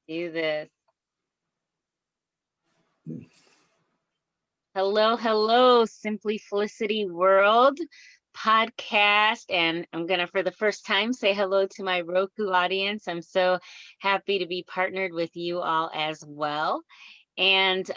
Do this. Hello, hello, Simply Felicity World podcast. And I'm going to, for the first time, say hello to my Roku audience. I'm so happy to be partnered with you all as well. And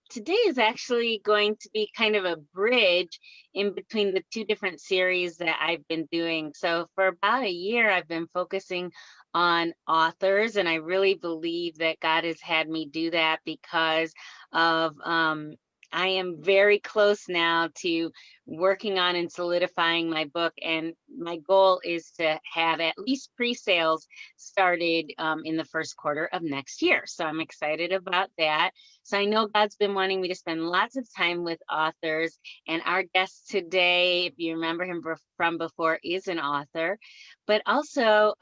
today is actually going to be kind of a bridge in between the two different series that I've been doing. So for about a year, I've been focusing on authors, and I really believe that God has had me do that because of I am very close now to working on and solidifying my book, and my goal is to have at least pre-sales started in the first quarter of next year. So I'm excited about that. So I know God's been wanting me to spend lots of time with authors, and our guest today, if you remember him from before, is an author. But also,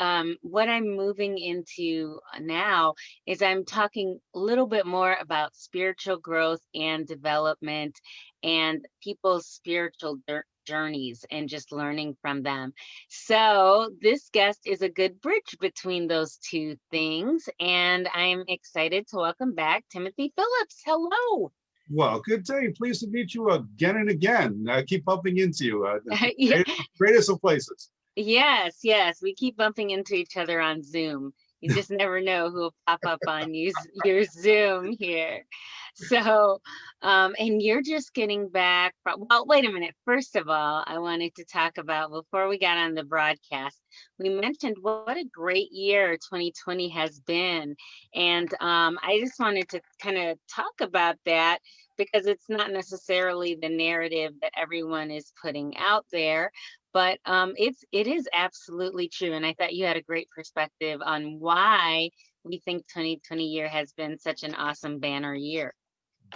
what I'm moving into now is I'm talking a little bit more about spiritual growth and development and people's spiritual journeys and just learning from them. So this guest is a good bridge between those two things, and I'm excited to welcome back Timothy Phillips. Hello. Well, good day. Pleased to meet you again and again. I keep bumping into you. Yeah, Greatest of places. yes, we keep bumping into each other on Zoom. You just never know who will pop up on your Zoom here. So, and you're just getting back from, well, wait a minute. First of all, I wanted to talk about, before we got on the broadcast, we mentioned what a great year 2020 has been. And I just wanted to kind of talk about that because it's not necessarily the narrative that everyone is putting out there, but it is absolutely true. And I thought you had a great perspective on why we think 2020 year has been such an awesome banner year.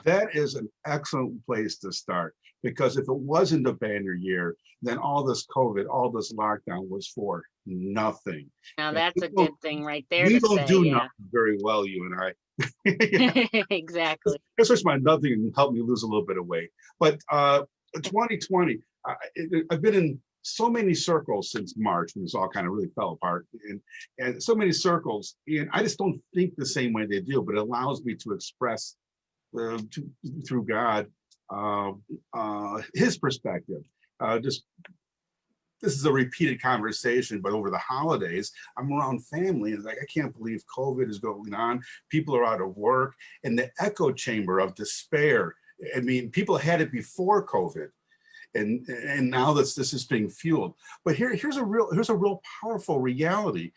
That is an excellent place to start because if it wasn't a banner year, then all this COVID, all this lockdown was for nothing. Now And that's a good thing right there we to don't say. do Yeah. nothing very well, you and I. Yeah. Exactly. This was my nothing and helped me lose a little bit of weight. But 2020, I've been in so many circles since March when this all kind of really fell apart, and so many circles, and I just don't think the same way they do. But it allows me to express through God His perspective. Just this is a repeated conversation, but over the holidays, I'm around family and like, I can't believe COVID is going on. People are out of work, and the echo chamber of despair. I mean, people had it before COVID, and now this is being fueled. But here's a real powerful reality.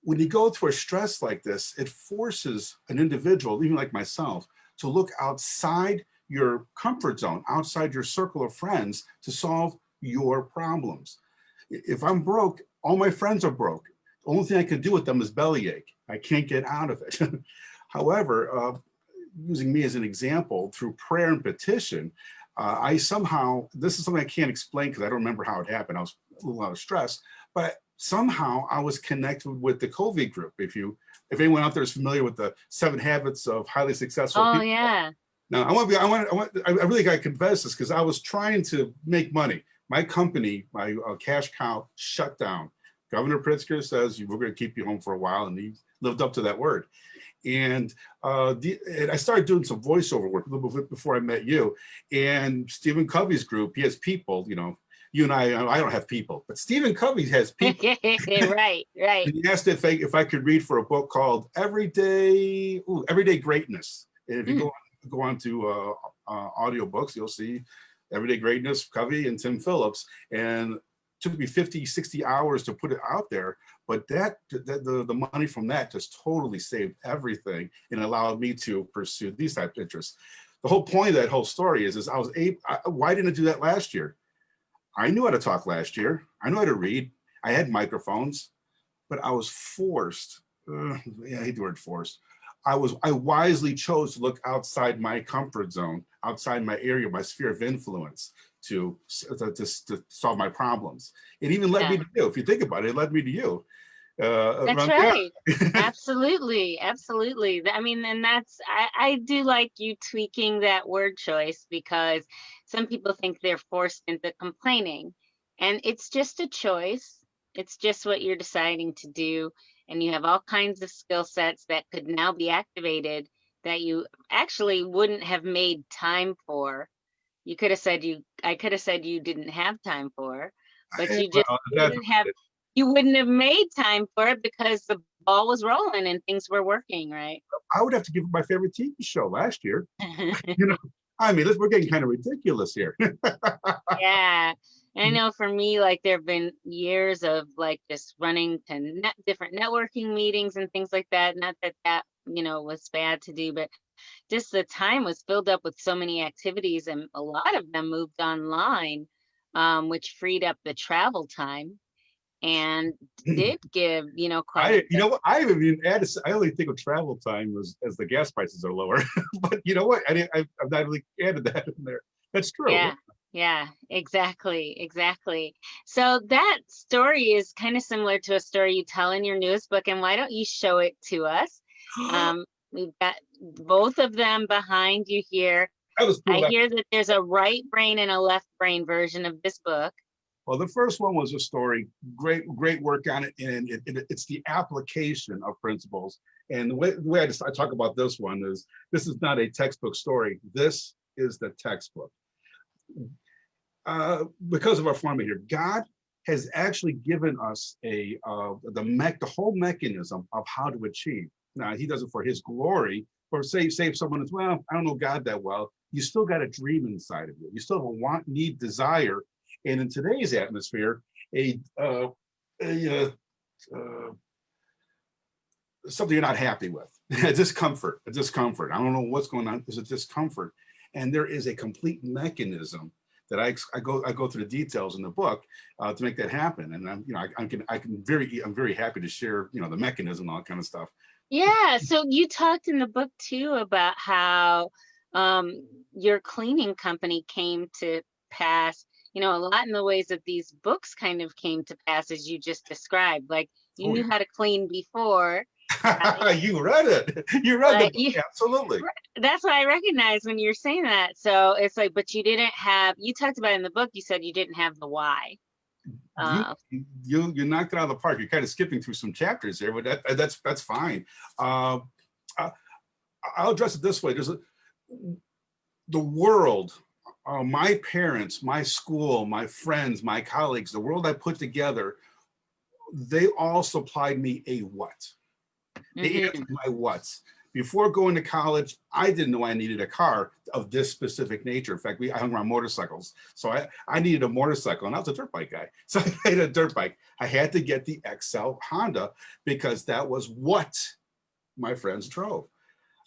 When you go through a stress like this, it forces an individual, even like myself, to look outside your comfort zone, outside your circle of friends to solve your problems. If I'm broke, all my friends are broke. The only thing I can do with them is bellyache. I can't get out of it. However, using me as an example, through prayer and petition, I somehow, this is something I can't explain because I don't remember how it happened. I was a little out of stress, but somehow I was connected with the COVID group. If anyone out there is familiar with the 7 habits of highly successful Oh people. yeah. Now I really got to confess this because I was trying to make money. My company, my cash cow, shut down. Governor Pritzker says we're going to keep you home for a while, and he lived up to that word. And I started doing some voiceover work a little bit before I met you. And Stephen Covey's group, he has people, you and I don't have people, but Stephen Covey has people. Right. And he asked if I could read for a book called Everyday Greatness. And if you Mm. go on to audiobooks, you'll see Everyday Greatness, Covey and Tim Phillips. And it took me 50, 60 hours to put it out there. But the money from that just totally saved everything and allowed me to pursue these type of interests. The whole point of that whole story is why didn't I do that last year? I knew how to talk last year. I knew how to read. I had microphones, but I was forced. I hate the word forced. I wisely chose to look outside my comfort zone, outside my area, my sphere of influence to solve my problems. It even led Yeah. me to you. If you think about it, it led me to you. That's Yeah. right. Absolutely. Absolutely. I mean, and I do like you tweaking that word choice because some people think they're forced into complaining, and it's just a choice. It's just what you're deciding to do. and you have all kinds of skill sets that could now be activated that you actually wouldn't have made time for. You could have said I could have said you didn't have time for, but you just Well, that's wouldn't have, you wouldn't have made time for it because the ball was rolling and things were working, right? I would have to give it my favorite TV show last year. You know, I mean, we're getting kind of ridiculous here. Yeah. I know for me, like there have been years of like just running to different networking meetings and things like that. Not that that, was bad to do, but just the time was filled up with so many activities and a lot of them moved online, which freed up the travel time and did give, quite a You bit. know what? I haven't even added. I only think of travel time as the gas prices are lower. But you know what? I've not really added that in there. That's true. Yeah, yeah, exactly, exactly. So that story is kind of similar to a story you tell in your newest book, and why don't you show it to us? I We've got both of them behind you here. was I pulled up. hear that there's a right brain and a left brain version of this book. Well, the first one was a story. Great work on it, and it's the application of principles. And the way I talk about this one is this is not a textbook story. This is the textbook. Because of our formula here, God has actually given us the whole mechanism of how to achieve. Now He does it for His glory, or say if someone is, well, I don't know God that well. You still got a dream inside of you. You still have a want, need, desire, and in today's atmosphere, a a something you're not happy with, a discomfort. I don't know what's going on. There's a discomfort, and there is a complete mechanism that I go through the details in the book to make that happen. And I'm very happy to share the mechanism and all that kind of stuff. Yeah, so you talked in the book too about how your cleaning company came to pass, a lot in the ways that these books kind of came to pass as you just described. Like you Oh knew how to clean before, yeah, right? you read it. You read the But book, absolutely. that's what I recognize when you're saying that. So it's like, but you didn't have, you talked about in the book, you said you didn't have the why. You Uh, you knocked it out of the park. You're kind of skipping through some chapters there, but that's fine. Uh, I, I'll address it this way. The world, my parents, my school, my friends, my colleagues, the world I put together, they all supplied me a what. They mhm. answered my what's. Before going to college, I didn't know I needed a car of this specific nature. In fact, I hung around motorcycles. So I needed a motorcycle, and I was a dirt bike guy. So I had a dirt bike. I had to get the XL Honda because that was what my friends drove.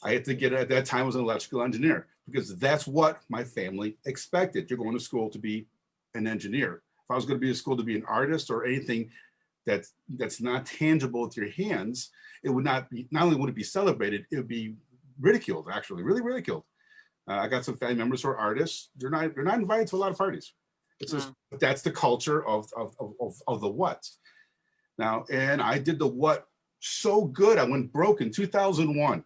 I had to get at that time I was an electrical engineer because that's what my family expected. You're going to school to be an engineer. If I was going to be in school to be an artist or anything that's not tangible with your hands, it would not be. Not only would it be celebrated, it would be ridiculed. Actually, really ridiculed. I got some family members who are artists. They're not invited to a lot of parties. It's just Wow. that's the culture of the what. Now, and I did the what so good I went broke in 2001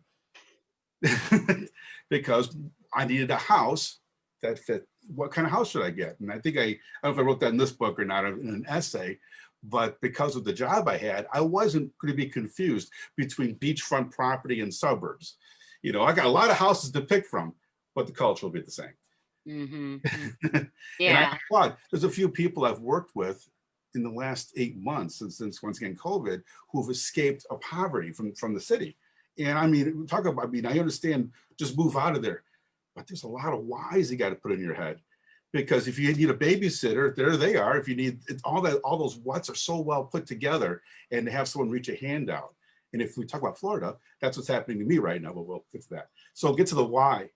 because I needed a house that fit. What kind of house should I get? And I don't know if I wrote that in this book or not in an essay, but because of the job I had, I wasn't going to be confused between beachfront property and suburbs. I got a lot of houses to pick from, but the culture will be the same. Hmm. And I Yeah. thought there's a few people I've worked with in the last 8 months since once again COVID who've escaped a poverty from the city. And I mean, I understand just move out of there, but there's a lot of whys you got to put in your head. Because if you need a babysitter, there they are. If you need all those what's are so well put together, and to have someone reach a hand out. And if we talk about Florida, that's what's happening to me right now. But we'll get to that. So get to the why.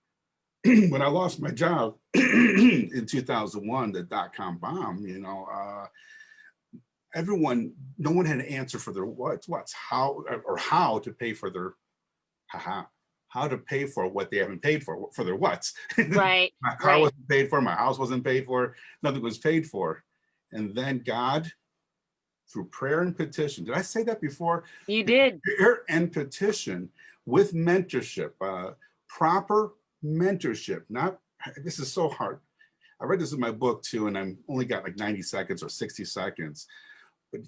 When I lost my job in 2001, the dot-com bomb, no one had an answer for their what's how to pay for their how to pay for what they haven't paid for their what's. Right. My car Right. wasn't paid for, my house wasn't paid for, nothing was paid for. And then God, through prayer and petition, did I say that before? You did. Prayer and petition with mentorship, proper mentorship. Not This is so hard. I read this in my book too, and I'm only got like 90 seconds or 60 seconds. But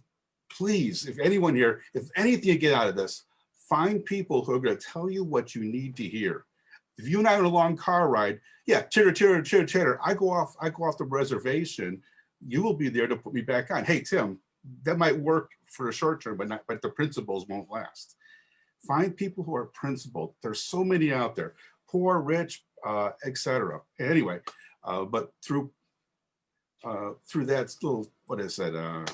please, if anyone here, if anything you get out of this, find people who are going to tell you what you need to hear. If you and I are on a long car ride, yeah, chitter, chitter, chitter, chitter. I go off the reservation. You will be there to put me back on. Hey, Tim, that might work for a short term, but the principles won't last. Find people who are principled. There's so many out there, poor, rich, etc. Anyway, but through that little, what is that?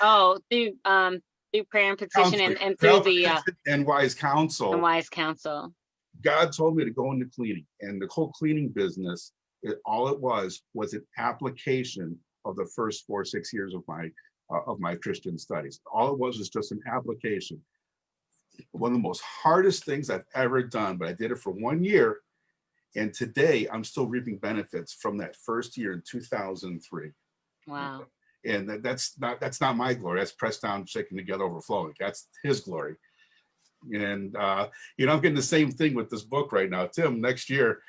Oh, through prayer and petition Counseling, and through the and wise and counsel. wise counsel. God told me to go into cleaning, and the whole cleaning business, all it was an application of the first 4-6 years of my Christian studies. All it was just an application. One of the most hardest things I've ever done, but I did it for 1 year, and today I'm still reaping benefits from that first year in 2003. Wow. And that's not my glory. That's pressed down, shaken together, overflowing. That's His glory. And I'm getting the same thing with this book right now, Tim. Next year,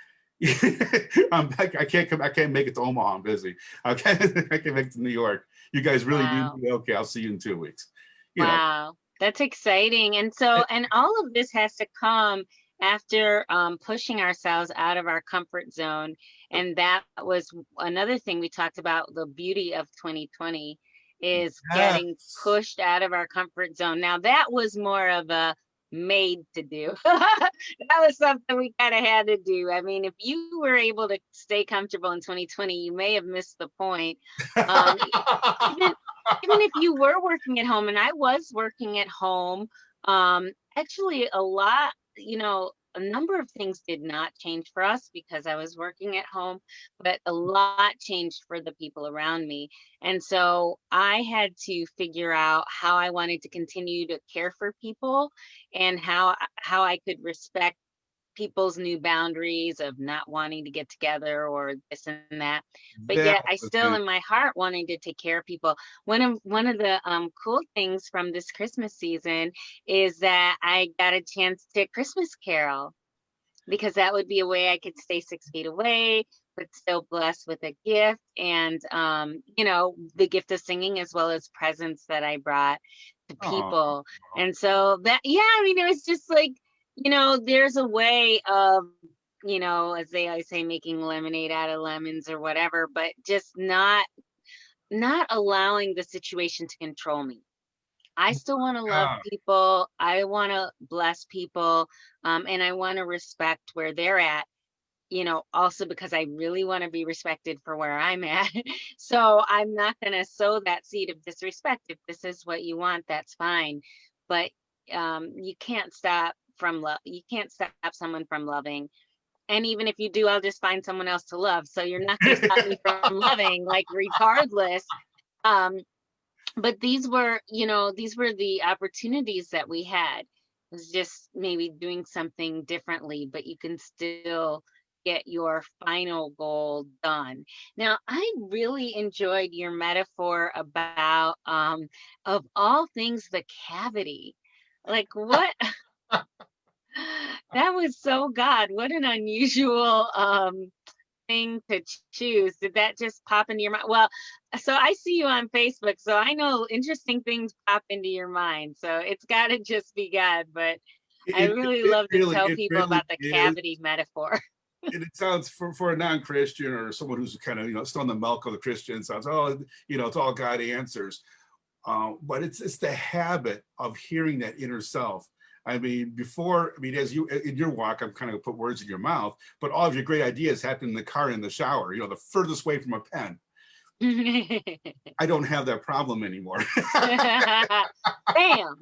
I'm back. I can't make it to Omaha. I'm busy. I can't make it to New York. You guys really need me? Okay, I'll see you in 2 weeks. Wow, that's exciting. And so, and all of this has to come after pushing ourselves out of our comfort zone. And that was another thing we talked about. The beauty of 2020 is getting pushed out of our comfort zone. Now, that was more of a made to do. That was something we kind of had to do. I mean, if you were able to stay comfortable in 2020, you may have missed the point. Even if you were working at home, and I was working at home, actually a lot, a number of things did not change for us because I was working at home, but a lot changed for the people around me. And so I had to figure out how I wanted to continue to care for people and how I could respect people's new boundaries of not wanting to get together or this and that, but yet I still in my heart wanting to take care of people. One of the cool things from this Christmas season is that I got a chance to Christmas carol, because that would be a way I could stay 6 feet away but still blessed with a gift, and the gift of singing as well as presents that I brought to people. And so that, I mean, it was just like, there's a way of, as they always say, making lemonade out of lemons or whatever, but just not allowing the situation to control me. I still want to love people. I want to bless people. And I want to respect where they're at, also because I really want to be respected for where I'm at. So I'm not going to sow that seed of disrespect. If this is what you want, that's fine. But you can't stop from love. You can't stop someone from loving. And even if you do, I'll just find someone else to love. So you're not going to stop me from loving, like, regardless. But these were the opportunities that we had. It was just maybe doing something differently, but you can still get your final goal done. Now, I really enjoyed your metaphor about, of all things, the cavity. Like, what? That was so God. What an unusual thing to choose. Did that just pop into your mind? Well, so I see you on Facebook, so I know interesting things pop into your mind. So it's got to just be God. But I really love to tell people about the cavity metaphor. And it sounds, for a non-Christian or someone who's kind of still on the milk of the Christian, sounds, oh, it's all God answers. But it's the habit of hearing that inner self. I mean, as you in your walk, I'm kind of put words in your mouth, but all of your great ideas happen in the car, in the shower, the furthest way from a pen. I don't have that problem anymore. Bam.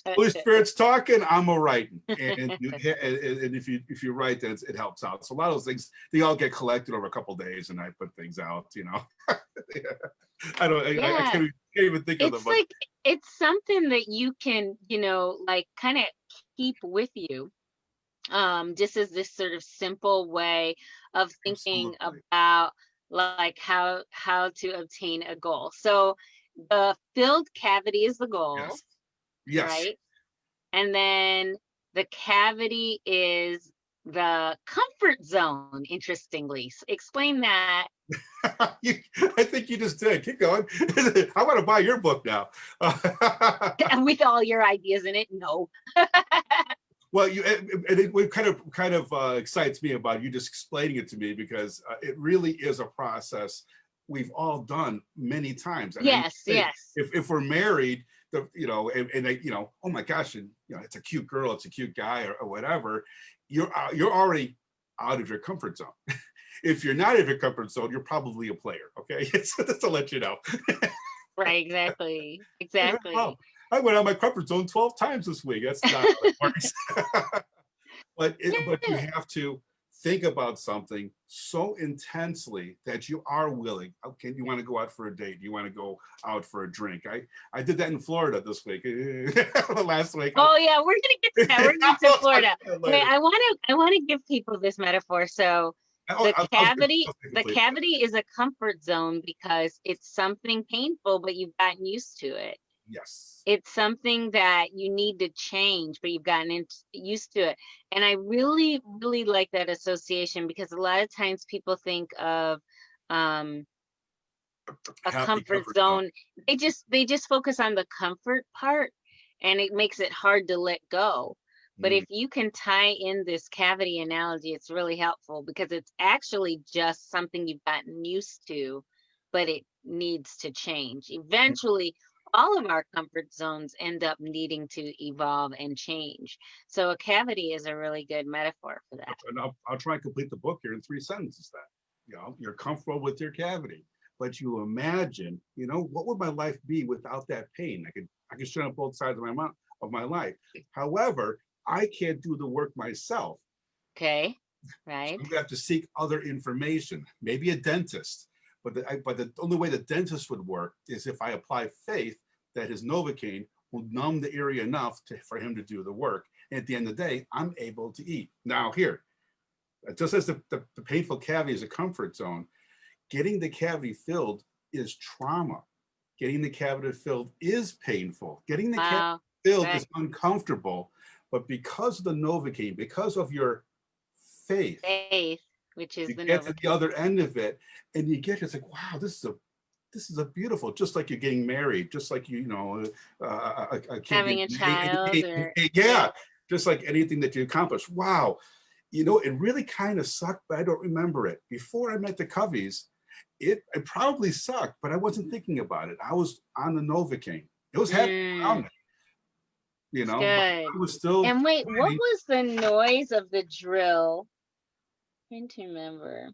Holy Spirit's talking, I'm a writing, and if you write, then it helps out. So a lot of those things, they all get collected over a couple of days, and I put things out. I can't even think of them. It's like, it's something that you can, like, kind of keep with you. Just as this sort of simple way of thinking about, like, how to obtain a goal. So the filled cavity is the goal. Yes. Right? And then the cavity is the comfort zone, interestingly. Explain that. I think you just did. Keep going. I want to buy your book now. With all your ideas in it. No. Well, and it kind of excites me about you just explaining it to me, because it really is a process we've all done many times. And I Yes, think yes. if we're married, and they, oh my gosh, and it's a cute girl, it's a cute guy, or whatever, you're already out of your comfort zone. If you're not in your comfort zone, you're probably a player. Okay, so just to let you know. Right, exactly. Well, Exactly. I went out of my comfort zone 12 times this week. That's not how it works. But you Yeah. have to think about something so intensely that you are willing. Okay, you want to go out for a date, you want to go out for a drink. I did that in Florida this week. Last week. Oh yeah, we're gonna get to that. We're gonna get to I'll talk Florida. about that Wait, later. I wanna give people this metaphor. So the cavity, I'll the complete. cavity is a comfort zone because it's something painful, but you've gotten used to it. Yes. It's something that you need to change, but you've gotten used to it. And I really, really like that association because a lot of times people think of um, a Happy comfort comfort zone. zone. They just focus on the comfort part, and it makes it hard to let go. But Mm. if you can tie in this cavity analogy, it's really helpful because it's actually just something you've gotten used to, but it needs to change. Eventually, all of our comfort zones end up needing to evolve and change. So a cavity is a really good metaphor for that. And I'll try and complete the book here in 3 sentences. Then, you're comfortable with your cavity, but you imagine, what would my life be without that pain? I could shut up both sides of my life. However, I can't do the work myself. Okay, So right? I'm gonna have to seek other information, maybe a dentist. But the only way the dentist would work is if I apply faith that his Novocaine will numb the area enough for him to do the work. And at the end of the day, I'm able to eat. Now, here, just as the painful cavity is a comfort zone, getting the cavity filled is trauma. Getting the cavity filled is painful. Getting the cavity Wow. filled Right. is uncomfortable. But because of the Novocaine, because of your faith, Faith, which is you the get to the Novocaine. other end of it, and it's like, wow, this is a beautiful, just like you're getting married, just like a kid Having getting a child or yeah, yeah. just like anything that you accomplish. Wow, it really kind of sucked, but I don't remember it. Before I met the Coveys, it probably sucked, but I wasn't thinking about it. I was on the Novocaine. It was happening around Mm, me, it's but good. I was still And wait, what planning. was the noise of the drill? Trying to remember.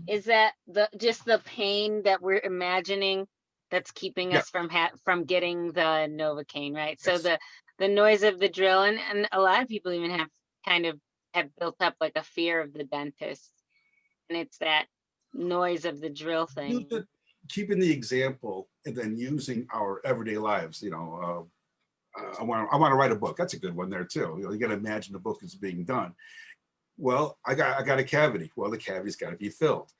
Is that the just the pain that we're imagining that's keeping Yeah, us from getting the Novocaine, right? So yes. the noise of the drill, and a lot of people even kind of have built up like a fear of the dentist, and it's that noise of the drill Use it, thing. keeping the example, and then using our everyday lives. I want to write a book. That's a good one there too. You got to imagine the book is being done. Well, I got a cavity. Well, the cavity's got to be filled.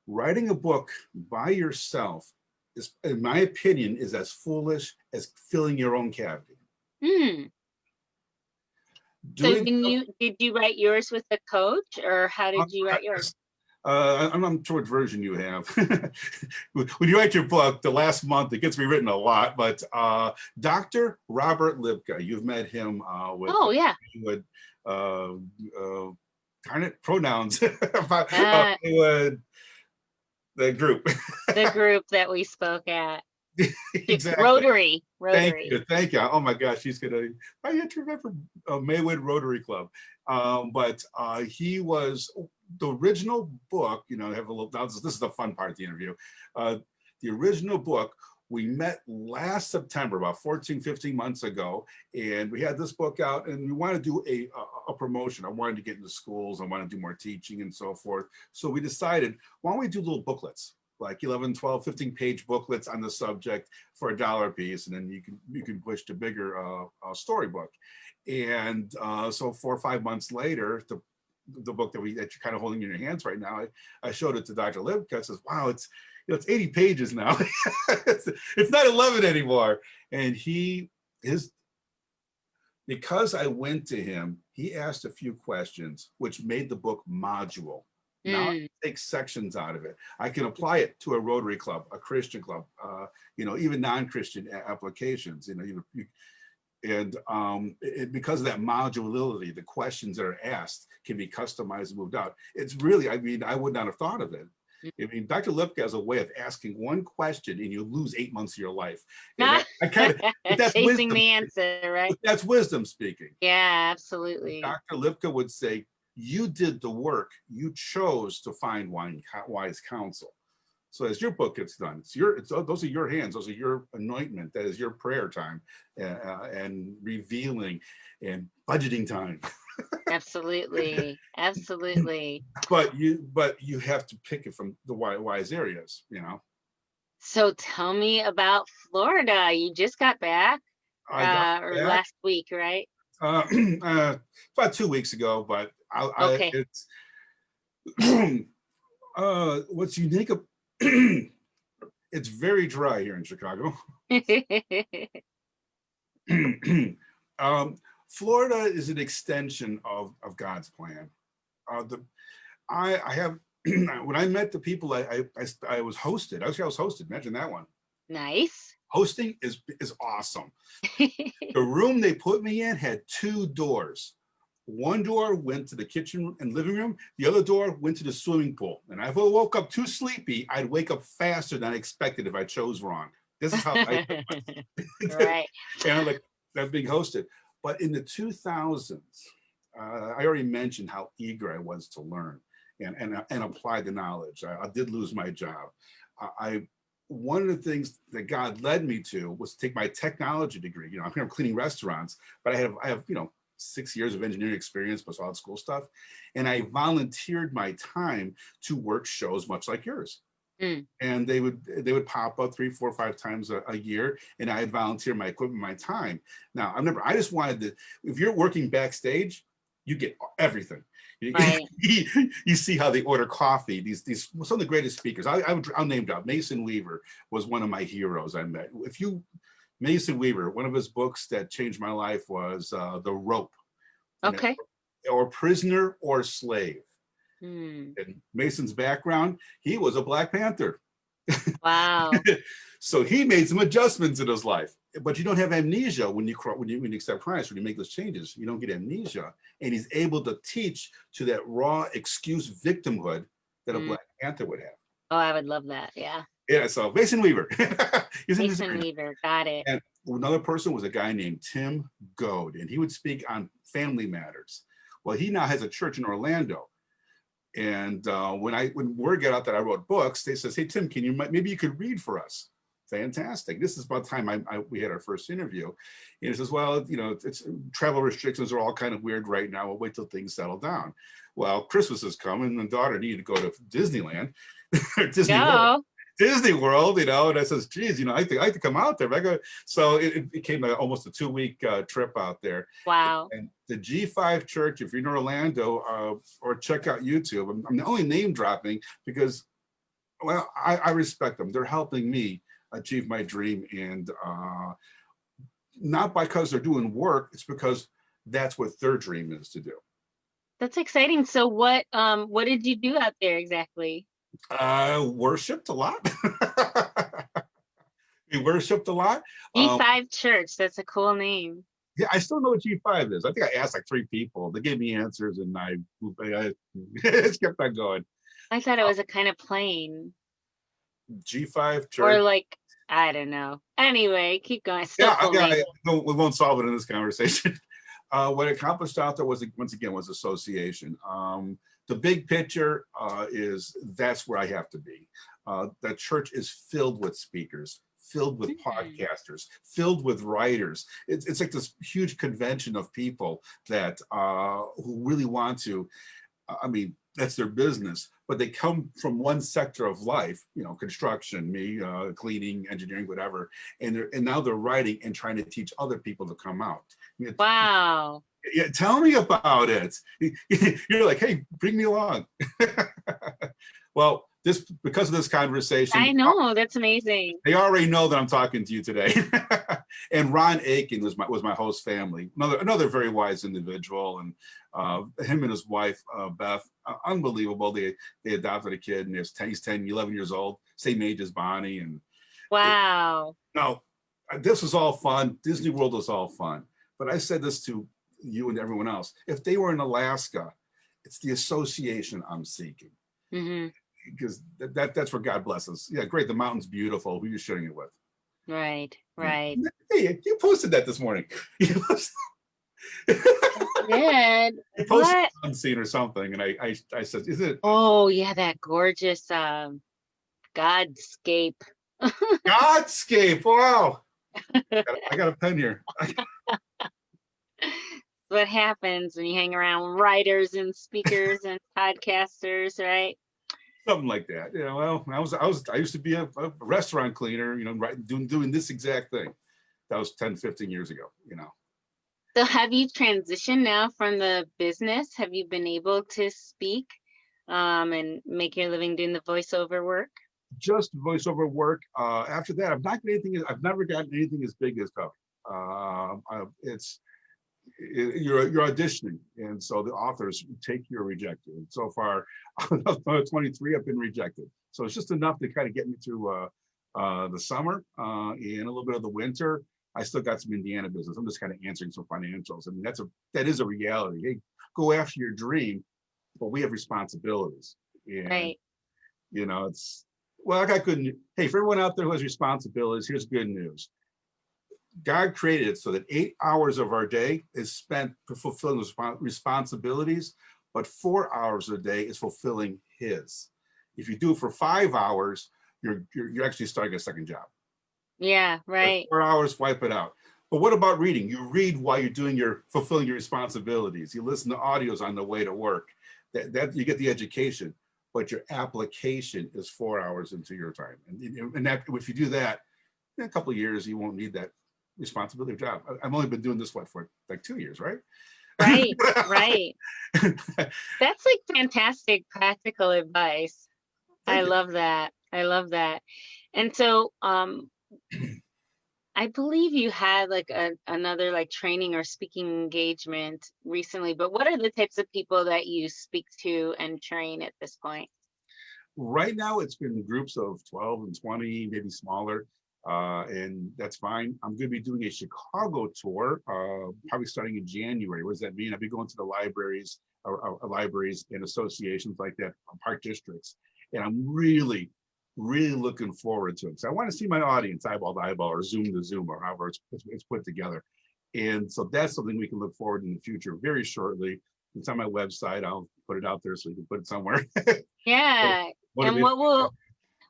Writing a book by yourself is, in my opinion, is as foolish as filling your own cavity. Hmm. So Doing when did you write yours with a coach, or how did you write yours? I'm not sure what version you have. When you write your book, the last month it gets rewritten a lot. But Dr. Robert Lipka, you've met him with Oh yeah. Hollywood, uh, uh, darn it, pronouns. Uh, Hollywood, the group. the group that we spoke at. Exactly. Rotary. Thank Rotary. you, thank you. Oh my gosh, he's gonna. I yet to remember Maywood Rotary Club, but he was the original book. Have a little. Now this is the fun part of the interview. Uh, the original book. We met last September, about 14, 15 months ago, and we had this book out, and we wanted to do a promotion. I wanted to get into schools. I wanted to do more teaching and so forth. So we decided, why don't we do little booklets, like 11, 12, 15-page booklets on the subject for $1 a piece, and then you can push to bigger storybook. And so 4 or 5 months later, the book that you're kind of holding in your hands right now, I showed it to Dr. Lipka. Says, "Wow, it's 80 pages now. it's not 11 anymore." And his because I went to him, he asked a few questions, which made the book module. Now I Mm. take sections out of it. I can apply it to a Rotary Club, a Christian club, even non-Christian applications. And because of that modularity, the questions that are asked can be customized and moved out. It's really, I mean, I would not have thought of it. I mean, Dr. Lipka has a way of asking one question and you lose 8 months of your life. And Ah, I kind of, but that's chasing wisdom. the answer, right? But that's wisdom speaking. Yeah, absolutely. Dr. Lipka would say, you did the work. You chose to find wise counsel. So as your book gets done, those are your hands, those are your anointment, that is your prayer time, and revealing and budgeting time. Absolutely. Absolutely. But you have to pick it from the wise areas, So tell me about Florida. You just got back, I got or back last week, right? uh, about 2 weeks ago, but Okay. it's what's unique. It's very dry here in Chicago. Florida is an extension of God's plan. I have when I met the people I was hosted. I was hosted. Imagine that one. Nice. Hosting is awesome. The room they put me in had two doors. One door went to the kitchen and living room. The other door went to the swimming pool. And if I woke up too sleepy, I'd wake up faster than I expected if I chose wrong. This is how I Right. and I'm like, that being hosted. But in the 2000s, I already mentioned how eager I was to learn and apply the knowledge. I did lose my job. One of the things that God led me to was to take my technology degree. I'm cleaning restaurants, but I have 6 years of engineering experience plus all the school stuff, and I volunteered my time to work shows much like yours. Mm. And they would pop up 3, 4, 5 times a year, and I'd volunteer my equipment, my time. Now I just wanted to. If you're working backstage, you get everything. Right. You see how they order coffee. These some of the greatest speakers. I'll name drop. Mason Weaver was one of my heroes I met. Mason Weaver, one of his books that changed my life was The Rope, Okay. or Prisoner or Slave. Hmm. In Mason's background, he was a Black Panther. Wow. So he made some adjustments in his life. But you don't have amnesia when you accept Christ, when you make those changes. You don't get amnesia. And he's able to teach to that raw excuse victimhood that a Mm. Black Panther would have. Oh, I would love that. Yeah. Yeah, so Mason Weaver. He's in Mason Missouri. Weaver. Got it. And another person was a guy named Tim Goad, and he would speak on family matters. Well, he now has a church in Orlando. And when word got out that I wrote books, they says, "Hey Tim, maybe you could read for us?" Fantastic. This is about the time we had our first interview. And he says, "Well, it's travel restrictions are all kind of weird right now. We'll wait till things settle down." Well, Christmas is coming, and the daughter needed to go to Disneyland, Disney World. Go. Disney World, and I says, geez, I like to come out there. So it became almost a 2-week trip out there. Wow. And the G5 Church, if you're in Orlando, or check out YouTube, I'm only name dropping because, well, I respect them. They're helping me achieve my dream, and not because they're doing work, it's because that's what their dream is to do. That's exciting. So what did you do out there exactly? Worshipped a lot. We worshipped a lot. G5 Church. That's a cool name. Yeah, I still know what G5 is. I think I asked like 3 people. They gave me answers, and I just kept on going. I thought it was a kind of plane, G5 or Church. like, I don't know. Anyway, keep going. Still Yeah, cool name. no, we won't solve it in this conversation. What accomplished out there was association. The big picture is that's where I have to be. That church is filled with speakers, filled with podcasters, filled with writers. It's like this huge convention of people that who really want to. I mean, that's their business, but they come from one sector of life, construction, cleaning, engineering, whatever, and now they're writing and trying to teach other people to come out. Wow. Yeah, tell me about it. You're like, hey, bring me along. Well, because of this conversation, I know, that's amazing. they already know that I'm talking to you today. And Ron Aiken was my host family, another very wise individual, and him and his wife Beth, unbelievable. They adopted a kid, and he's 10, 11 years old, same age as Bonnie, and Wow. no, this was all fun. Disney World was all fun, but I said this to you and everyone else: if they were in Alaska, it's the association I'm seeking. Hmm. Because that's where God bless us. Yeah, great. The mountain's beautiful. Who are you sharing it with? Right, Yeah. right. Hey, you posted that this morning. You posted, Did you posted what? a scene or something, and I said, "Is it Oh yeah, that gorgeous Godscape. Godscape?" Wow, I got a pen here. What happens when you hang around writers and speakers and podcasters, right? Something like that. Yeah. Well, I used to be a restaurant cleaner. Right, doing this exact thing. That was 10, 15 years ago. So have you transitioned now from the business? Have you been able to speak and make your living doing the voiceover work? Just voiceover work. After that, I've never gotten anything as big as cover. It's you're auditioning, and so the authors take you or reject you. And so far, 23, I've been rejected. So it's just enough to kind of get me through the summer and a little bit of the winter. I still got some Indiana business. I'm just kind of answering some financials. I mean, that is a reality. Hey, go after your dream, but we have responsibilities, and Right. it's well, I got good news. Hey, for everyone out there who has responsibilities, here's good news. God created it so that 8 hours of our day is spent fulfilling responsibilities, but 4 hours a day is fulfilling His. If you do it for 5 hours, you're actually starting a second job. Yeah, right. 4 hours, wipe it out. But what about reading? You read while you're fulfilling your responsibilities. You listen to audios on the way to work. That you get the education, but your application is 4 hours into your time. And that, if you do that, in a couple of years, you won't need that responsibility of job. I've only been doing this for like 2 years, right? Right, right. That's like fantastic practical advice. I Thank you. love that. I love that. And so, I believe you had like another like training or speaking engagement recently, but what are the types of people that you speak to and train at this point? Right now, it's been groups of 12 and 20, maybe smaller, and that's fine. I'm going to be doing a Chicago tour, probably starting in January. What does that mean? I'll be going to the libraries, libraries and associations like that, park districts, and I'm really, really looking forward to it. So I want to see my audience eyeball to eyeball, or Zoom to Zoom, or however it's put together. And so that's something we can look forward in the future very shortly. It's on my website. I'll put it out there so you can put it somewhere. Yeah. And Motivate.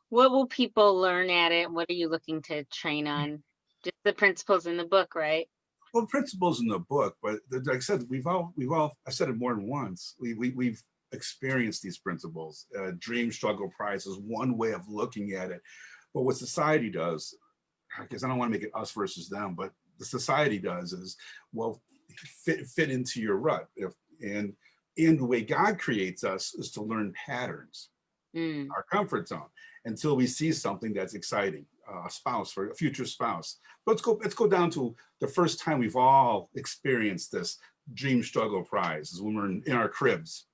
what will people learn at it? What are you looking to train on? Just the principles in the book, right? Well, principles in the book, but like I said, I said it more than once. We've experienced these principles. Dream, struggle, prize is one way of looking at it. But what society does, because I don't want to make it us versus them, but the society does is, well, fit into your rut. And the way God creates us is to learn patterns, Mm. our comfort zone, until we see something that's exciting, a spouse, for a future spouse. Let's go down to the first time we've all experienced this dream, struggle, prize, is when we're in our cribs.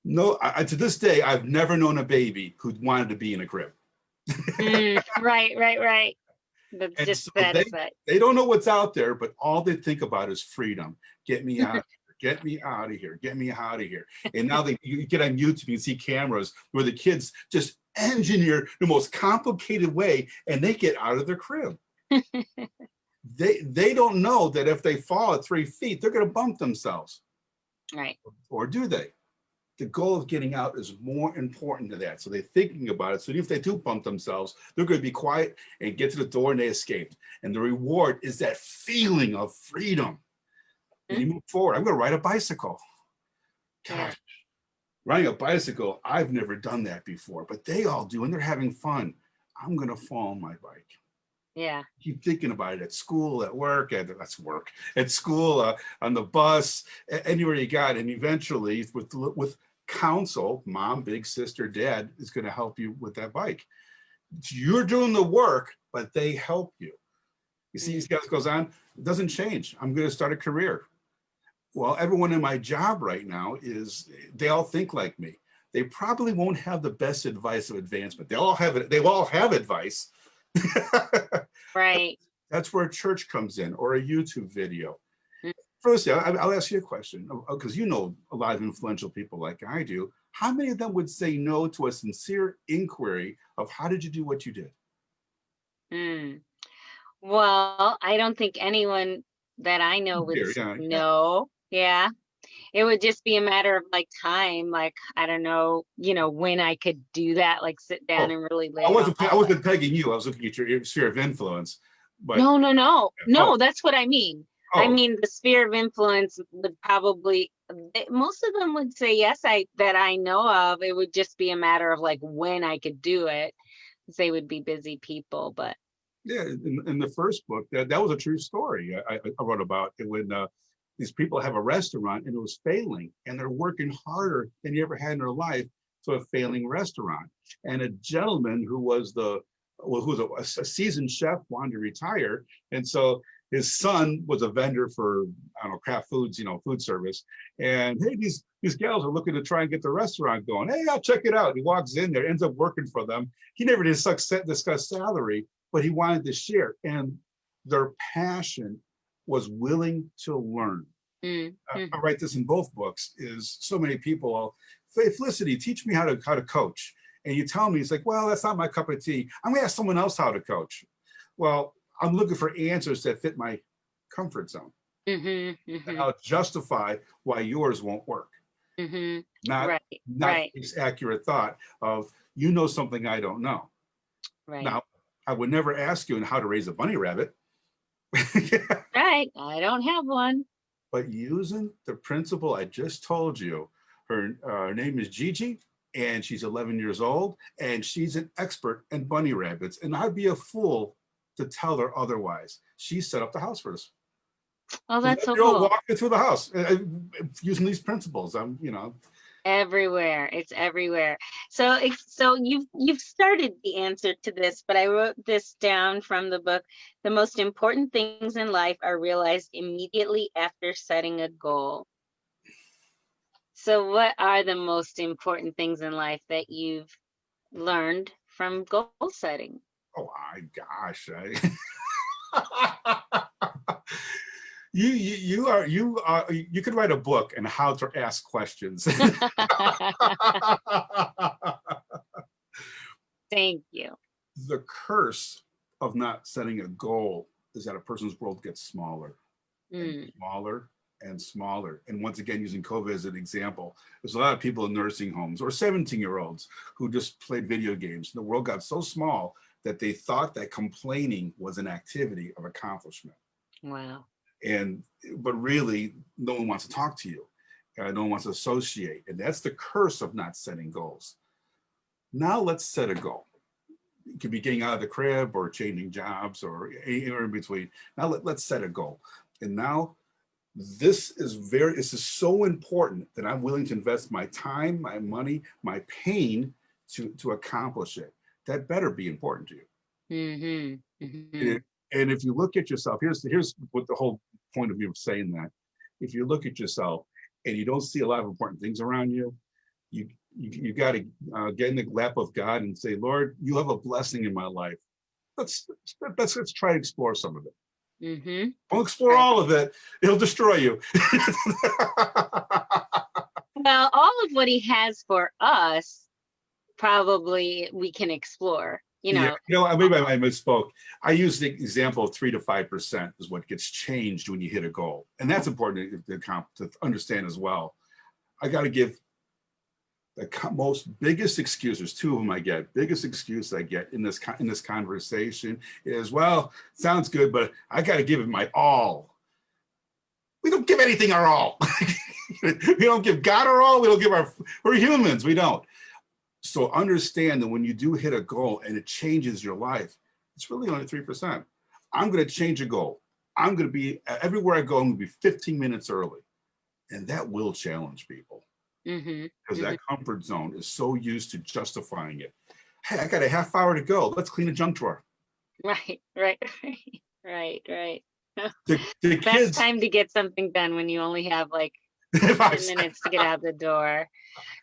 No, to this day, I've never known a baby who wanted to be in a crib. Mm. Right, right, right. That's And just so satisfied. they don't know what's out there, but all they think about is freedom. Get me out. Get me out of here. Get me out of here. And now you get on YouTube, you see cameras where the kids just engineer the most complicated way, and they get out of their crib. They don't know that if they fall at 3 feet, they're going to bump themselves. Right. Or do they? The goal of getting out is more important to that. So they're thinking about it. So if they do bump themselves, they're going to be quiet and get to the door, and they escaped. And the reward is that feeling of freedom. And you move forward. I'm going to ride a bicycle. Gosh, Yeah. riding a bicycle, I've never done that before, but they all do, and they're having fun. I'm going to fall on my bike. Yeah. Keep thinking about it at school, at work, at school, on the bus, anywhere you got. And eventually, with counsel, mom, big sister, dad is going to help you with that bike. You're doing the work, but they help you. You see, Mm. this guy goes on, it doesn't change. I'm going to start a career. Well, everyone in my job right now they all think like me. They probably won't have the best advice of advancement. They all have it. They all have advice. Right. That's where a church comes in, or a YouTube video. Mm. First, I'll ask you a question, because you know a lot of influential people like I do. How many of them would say no to a sincere inquiry of how did you do what you did? Mm. Well, I don't think anyone that I know would Here, say yeah, yeah. no. Yeah. It would just be a matter of like time, like I don't know, when I could do that, like sit down Oh, and really I lay it wasn't. I all. wasn't pegging you. I was looking at your sphere of influence. But No, no, no. oh, No, that's what I mean. I oh, mean, the sphere of influence would probably, most of them would say yes, that I know of. It would just be a matter of like when I could do it, 'cause they would be busy people. But yeah. In the first book, that was a true story I wrote about it when these people have a restaurant and it was failing, and they're working harder than you ever had in their life to a failing restaurant. And a gentleman who was who was a seasoned chef wanted to retire, and so his son was a vendor for, I don't know, craft foods, food service. And hey, these gals are looking to try and get the restaurant going. Hey, I'll check it out. He walks in there, ends up working for them. He never discuss salary, but he wanted to share. And their passion was willing to learn. mm, I mhm. write this in both books. Is so many people, Felicity, teach me how to coach, and you tell me it's like, well, that's not my cup of tea. I'm gonna ask someone else how to coach. Well, I'm looking for answers that fit my comfort zone, Mhm, and mhm, I'll justify why yours won't work. mhm. Not Right, not right, this accurate thought of you know something I don't know. right, Now, I would never ask you on how to raise a bunny rabbit. right. I don't have one. But using the principle I just told you, her name is Gigi, and she's 11 years old, and she's an expert in bunny rabbits. And I'd be a fool to tell her otherwise. She set up the house for us. Oh, that's so 11-year-old cool. walking through the house using these principles. Everywhere. It's everywhere. So you've started the answer to this, but I wrote this down from the book. The most important things in life are realized immediately after setting a goal. So what are the most important things in life that you've learned from goal setting? Oh my gosh. You could write a book on how to ask questions. Thank you. The curse of not setting a goal is that a person's world gets smaller and Mm, smaller and smaller. And once again, using COVID as an example, there's a lot of people in nursing homes or 17-year-olds who just played video games. The world got so small that they thought that complaining was an activity of accomplishment. wow. And but really, no one wants to talk to you. No one wants to associate. And that's the curse of not setting goals. Now let's set a goal. It could be getting out of the crib or changing jobs or anywhere in between. Now let's set a goal. And now this is so important that I'm willing to invest my time, my money, my pain to accomplish it. That better be important to you. Mm-hmm. And, Mm-hmm. and if you look at yourself, here's what the whole point of view of saying that. If you look at yourself and you don't see a lot of important things around you, you got to get in the lap of God and say, Lord, you have a blessing in my life. Let's let's try to explore some of it. Mm-hmm. Don't explore Right. all of it; it'll destroy you. Well, all of what he has for us, probably we can explore, Yeah, maybe I misspoke. I use the example of 3 to 5% is what gets changed when you hit a goal, and that's important to understand as well. I got to give the most biggest excuse. There's two of them I get. Biggest excuse I get in this conversation is, well, sounds good, but I got to give it my all. We don't give anything our all. We don't give God our all. We don't give we're humans. We don't. So understand that when you do hit a goal and it changes your life, it's really only 3%. I'm going to change a goal. I'm going to be everywhere I go, I'm going to be 15 minutes early. And that will challenge people. Mm-hmm. because Mm-hmm. that comfort zone is so used to justifying it. Hey, I got a half hour to go. Let's clean a junk drawer. Right, right, right, right. The Best kids, time to get something done when you only have like if I 10 minutes to get out the door,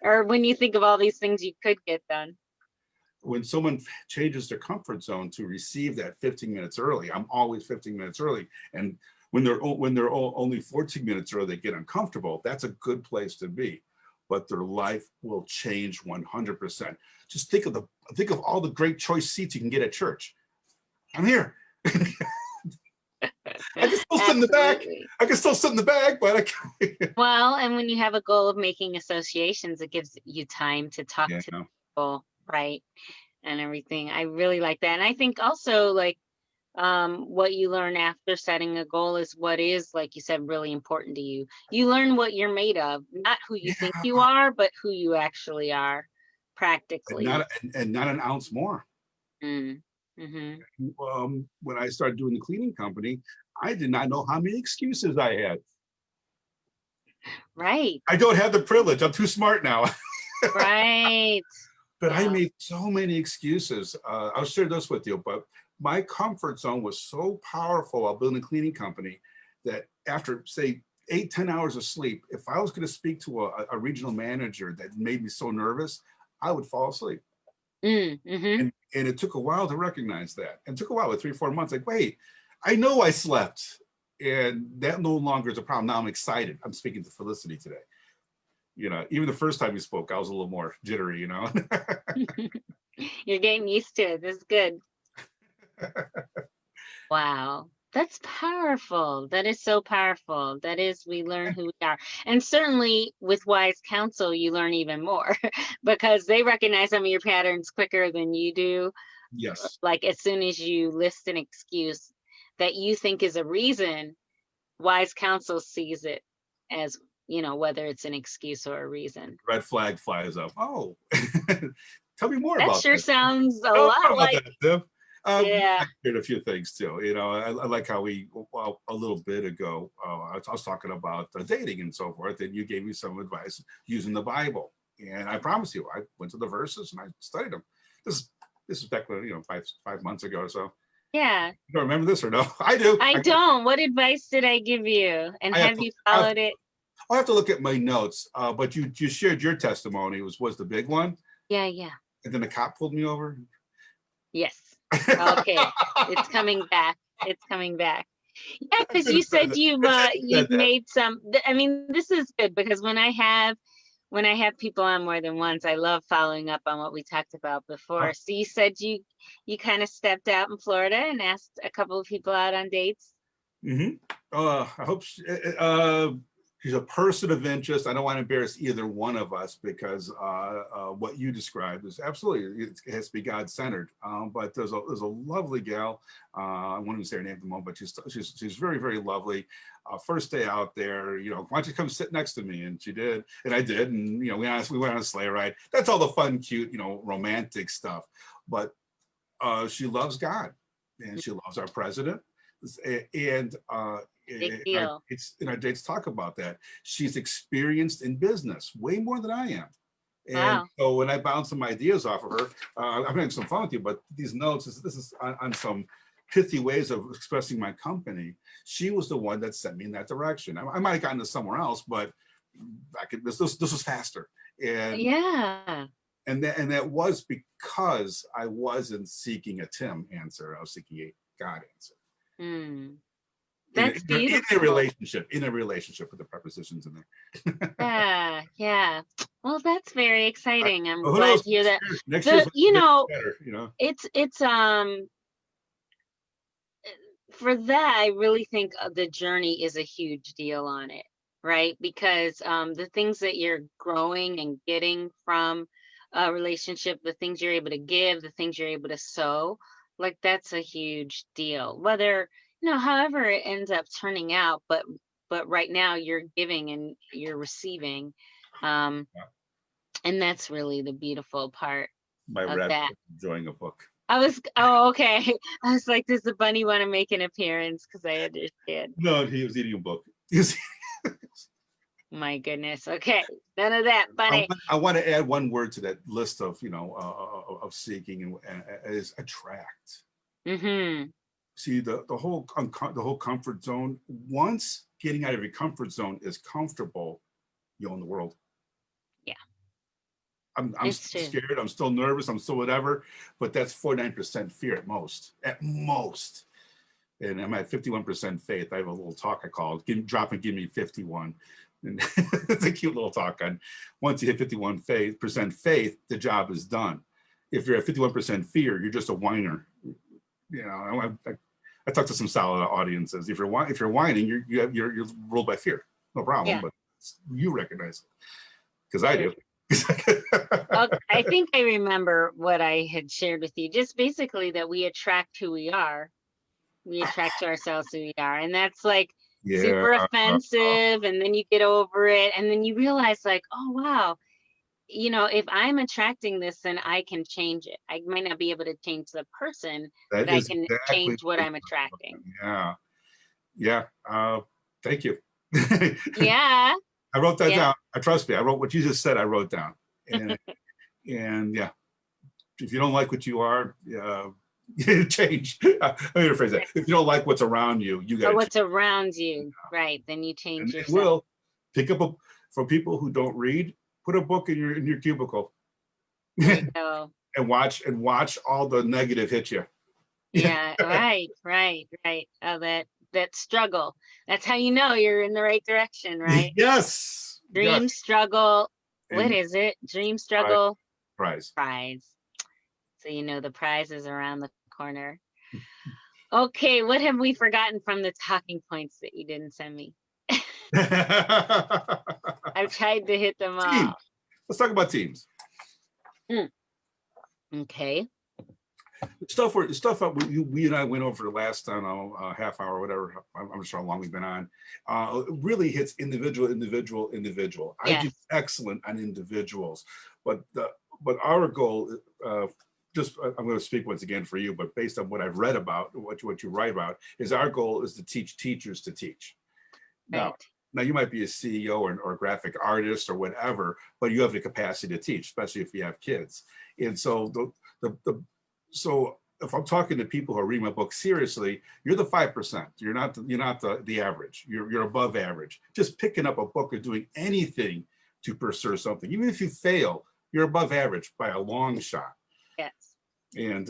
or when you think of all these things you could get done. when someone changes their comfort zone to receive that 15 minutes early, I'm always 15 minutes early. And when they're only 14 minutes early, they get uncomfortable. That's a good place to be. But their life will change 100%. Just think of all the great choice seats you can get at church. I'm here. I can still sit in the back. Absolutely. I can still sit in the back, but I can't. Well, and when you have a goal of making associations, it gives you time to talk Yeah, to no. people, right? And everything. I really like that. And I think also like what you learn after setting a goal is what is, like you said, really important to you. You learn what you're made of, not who you think Yeah, you are, but who you actually are and practically. not an ounce more. Mm. Mm-hmm. When I started doing the cleaning company, I did not know how many excuses I had. Right. I don't have the privilege. I'm too smart now. Right. But I Yeah. made so many excuses. I'll share this with you, but my comfort zone was so powerful while building a cleaning company that after, say, 8, 10 hours of sleep, if I was going to speak to a regional manager that made me so nervous, I would fall asleep. Mm. Mm-hmm. And it took a while to recognize that. And it took a while, like 3, 4 months, like, wait, I know I slept. And that no longer is a problem. Now I'm excited. I'm speaking to Felicity today. Even the first time we spoke, I was a little more jittery. You're getting used to it. This is good. Wow. That's powerful. That is so powerful. That is, we learn who we are. And certainly with wise counsel, you learn even more because they recognize some of your patterns quicker than you do. Yes. Like as soon as you list an excuse that you think is a reason, wise counsel sees it as, whether it's an excuse or a reason. Red flag flies up. Oh, tell me more That about sure that. sounds a Tell me lot more about like, that, Tim. yeah. I shared a few things too. I like how a little bit ago, I was talking about dating and so forth, and you gave me some advice using the Bible. And I promise you, I went to the verses and I studied them. This this is back when, 5 months ago or so. Yeah. You don't remember this or no? I do. I don't. What advice did I give you? And I have have to. you followed it? I'll have to look at my notes. But you shared your testimony was the big one, Yeah, yeah. and then the cop pulled me over. Yes. Okay. It's coming back. It's coming back. Yeah, I because should you have said said that. you've I should have said you've that. made some. I mean, this is good because when I have people on more than once, I love following up on what we talked about before. So you said you kind of stepped out in Florida and asked a couple of people out on dates. Mm-hmm. I hope she's a person of interest. I don't want to embarrass either one of us because what you described is absolutely, it has to be God centered. But there's a lovely gal. I won't even say her name at the moment, but she's very, very lovely. First day out there, why don't you come sit next to me? And she did, and I did, and we went on a sleigh ride. That's all the fun, cute, romantic stuff. But she loves God, and she loves our president, and Big in our, deal. in our dates talk about that. She's experienced in business way more than I am. And Wow. so when I bounce some ideas off of her, I'm having some fun with you, but these notes, this is on some pithy ways of expressing my company. She was the one that sent me in that direction. I might have gotten to somewhere else, but this was faster. And Yeah. that was because I wasn't seeking a Tim answer. I was seeking a God answer. Hmm. In That's a beautiful. relationship with the prepositions in there. Yeah, yeah. Well, that's very I, exciting. I'm who glad knows? to hear that. Next year's The, life will be better. it's for that, I really think the journey is a huge deal on it, right? Because the things that you're growing and getting from a relationship, the things you're able to give, the things you're able to sow, like that's a huge deal. Whether, however it ends up turning out, but right now you're giving and you're receiving. Um, and that's really the beautiful part My of rabbit that. is enjoying a book. Okay. I was like, does the bunny want to make an appearance? Because I understand. No, he was eating a book. He was, My goodness. Okay. None of that. But I want to add one word to that list of, of seeking, and is attract. mm-hmm. See, the whole comfort zone. Once getting out of your comfort zone is comfortable, you own the world. Yeah, I'm it's still true. scared. I'm still nervous. I'm still whatever. But that's 49% fear at most. At most. And I'm at 51% faith. I have a little talk I called "Drop and Give Me 51." And it's a cute little talk on once you hit 51% faith, the job is done. If you're at 51% fear, you're just a whiner. I talk to some solid audiences. If you're whining, you're ruled by fear. No problem, Yeah, but you recognize it because I for do. sure. Okay, I think I remember what I had shared with you. Just basically that we attract who we are. We attract to ourselves who we are. And that's like Yeah. super offensive. And then you get over it. And then you realize, like, oh, wow, if I'm attracting this, then I can change it. I might not be able to change the person, That but I is can exactly change what I'm attracting. yeah. Yeah. Thank you. Yeah. I wrote that Yeah. down. Trust me. I wrote what you just said. I wrote down. And yeah, if you don't like what you are, change. Let me rephrase that. If you don't like what's around you, you got Or to change. what's around you. Right. Then you And change it yourself. will pick up for people who don't read. Put a book in your cubicle There you go. and watch all the negative hit you. Yeah. Right. Right. Right. Oh, that struggle. That's how you know you're in the right direction, right? Yes. Yes. Dream, struggle. What And is it? Dream, prize. struggle, Prize. prize. So the prize is around the corner. Okay, what have we forgotten from the talking points that you didn't send me? I've tried to hit them Teams. all. Let's talk about teams. Mm, okay. The stuff that we and I went over the last, I don't know, half hour, whatever. I'm not sure how long we've been on. Really hits individual. I do Yes. excellent on individuals, but our goal, I'm going to speak once again for you, but based on what I've read about what you write about, is our goal is to teach teachers to teach. Now, Right. now you might be a CEO or a graphic artist or whatever, but you have the capacity to teach, especially if you have kids. And so so if I'm talking to people who are reading my book seriously, you're the 5%. You're not the average. You're above average. Just picking up a book or doing anything to pursue something, even if you fail, you're above average by a long shot. Yes. And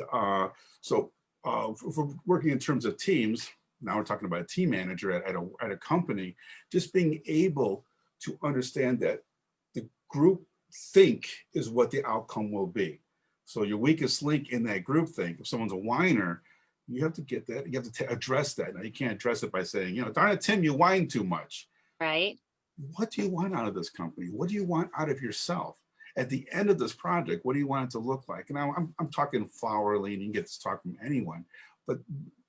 so for working in terms of teams, now we're talking about a team manager at a company, just being able to understand that the group think is what the outcome will be. So your weakest link in that group think, if someone's a whiner, you have to get that. You have to address that. Now you can't address it by saying, darn it, Tim, you whine too much. Right. What do you want out of this company? What do you want out of yourself? At the end of this project, what do you want it to look like? And now I'm talking flowery, and you can get this talk from anyone, but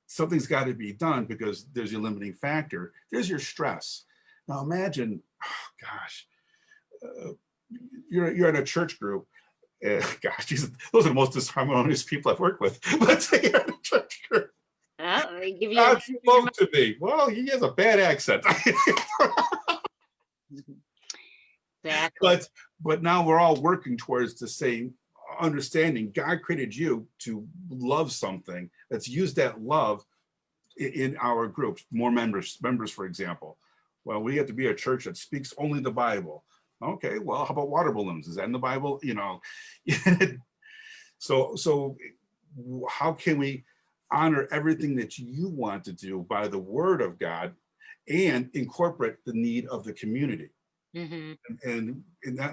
something's got to be done because there's your limiting factor. There's your stress. Now imagine, oh gosh, you're in a church group. Gosh, those are the most disharmonious people I've worked with. But you're in a church group. Well, they give you a God run for your spoke to me. Well, he has a bad accent. money. Exactly. But now we're all working towards the same understanding. God created you to love something. Let's use that love in our groups. More members, for example. Well, we have to be a church that speaks only the Bible. Okay, well, how about water balloons? Is that in the Bible? So how can we honor everything that you want to do by the word of God and incorporate the need of the community? Mm-hmm. And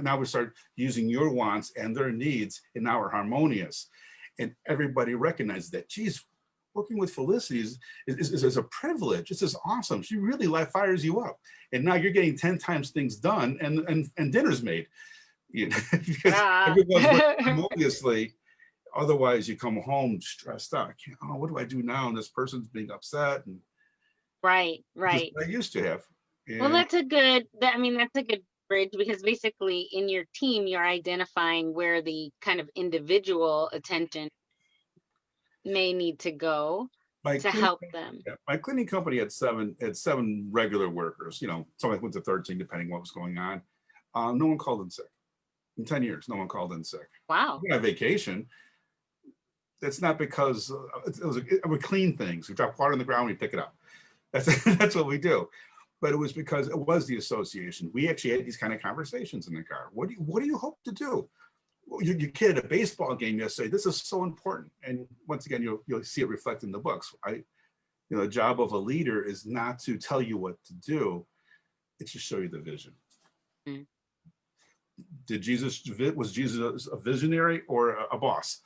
now we start using your wants and their needs, and now we're harmonious. And everybody recognizes that, geez, working with Felicity is a privilege. This is awesome. She really fires you up. And now you're getting 10 times things done and dinner's made. Because everyone's working harmoniously. Otherwise, you come home stressed out. What do I do now? And this person's being upset. And Right. this is Right. what I used to have. Well, And that's a good, that's a good bridge, because basically in your team, you're identifying where the kind of individual attention may need to go. My to cleaning, help them. yeah, my cleaning company had seven regular workers. Some went to 13 depending what was going on. No one called in sick in 10 years. No one called in sick. Wow. We went on vacation. That's not because we clean things. We drop water on the ground, we pick it up. That's that's what we do. But it was because it was the association. We actually had these kind of conversations in the car. What do you hope to do? Well, your kid at a baseball game yesterday. This is so important. And once again, you'll see it reflected in the books. The job of a leader is not to tell you what to do; it's to show you the vision. Mm. Was Jesus a visionary or a boss?